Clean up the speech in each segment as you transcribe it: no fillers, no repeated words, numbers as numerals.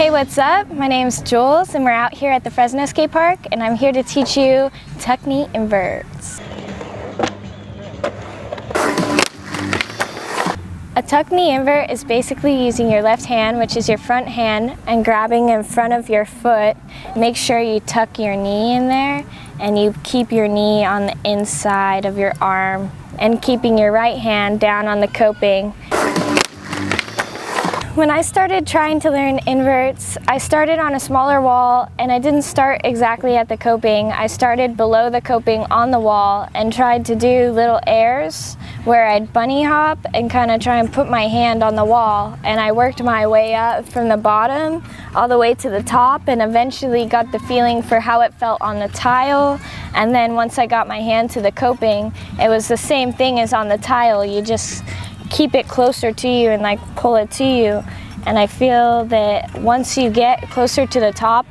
Hey, what's up? My name's Julz and we're out here at the Fresno skate park and I'm here to teach you tuck knee inverts. A tuck knee invert is basically using your left hand, which is your front hand, and grabbing in front of your foot. Make sure you tuck your knee in there and you keep your knee on the inside of your arm and keeping your right hand down on the coping. When I started trying to learn inverts, I started on a smaller wall and I didn't start exactly at the coping. I started below the coping on the wall and tried to do little airs where I'd bunny hop and kind of try and put my hand on the wall, and I worked my way up from the bottom all the way to the top and eventually got the feeling for how it felt on the tile. And then once I got my hand to the coping, it was the same thing as on the tile. You just keep it closer to you and like pull it to you, and I feel that once you get closer to the top,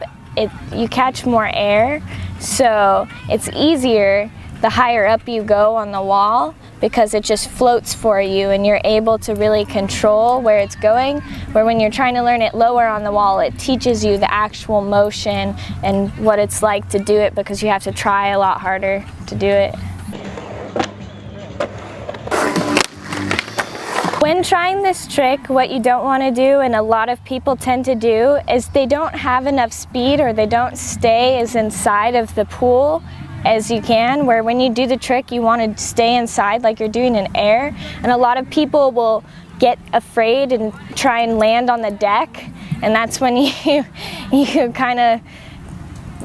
you catch more air, so it's easier the higher up you go on the wall because it just floats for you and you're able to really control where it's going, where when you're trying to learn it lower on the wall, it teaches you the actual motion and what it's like to do it because you have to try a lot harder to do it. When trying this trick, what you don't want to do, and a lot of people tend to do, is they don't have enough speed or they don't stay as inside of the pool as you can, where when you do the trick you want to stay inside like you're doing an air, and a lot of people will get afraid and try and land on the deck, and that's when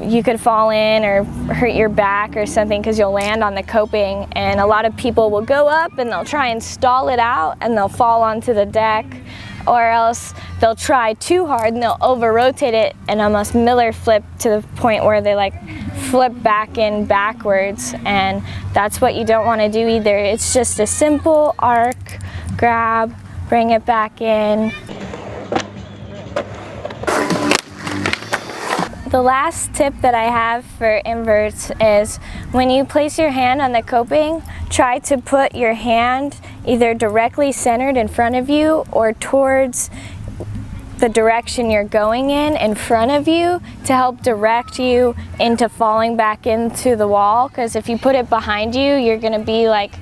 you could fall in or hurt your back or something because you'll land on the coping. And a lot of people will go up and they'll try and stall it out and they'll fall onto the deck, or else they'll try too hard and they'll over rotate it and almost Miller flip to the point where they like flip back in backwards, and that's what you don't want to do either. It's just a simple arc, grab, bring it back in. The last tip that I have for inverts is when you place your hand on the coping, try to put your hand either directly centered in front of you or towards the direction you're going in front of you to help direct you into falling back into the wall, because if you put it behind you, you're going to be like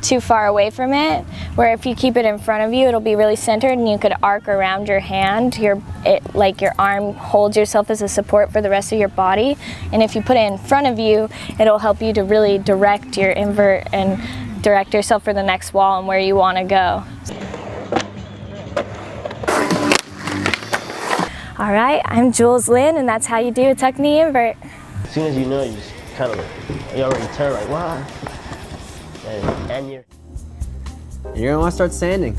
too far away from it, where if you keep it in front of you, it'll be really centered and you could arc around your hand. Like your arm holds yourself as a support for the rest of your body, and if you put it in front of you, it'll help you to really direct your invert and direct yourself for the next wall and where you want to go. All right, I'm Julz Lynn, and that's how you do a tuck knee invert. As soon as you know, you just kind of you already turn like, wow. And you're gonna want to start sanding.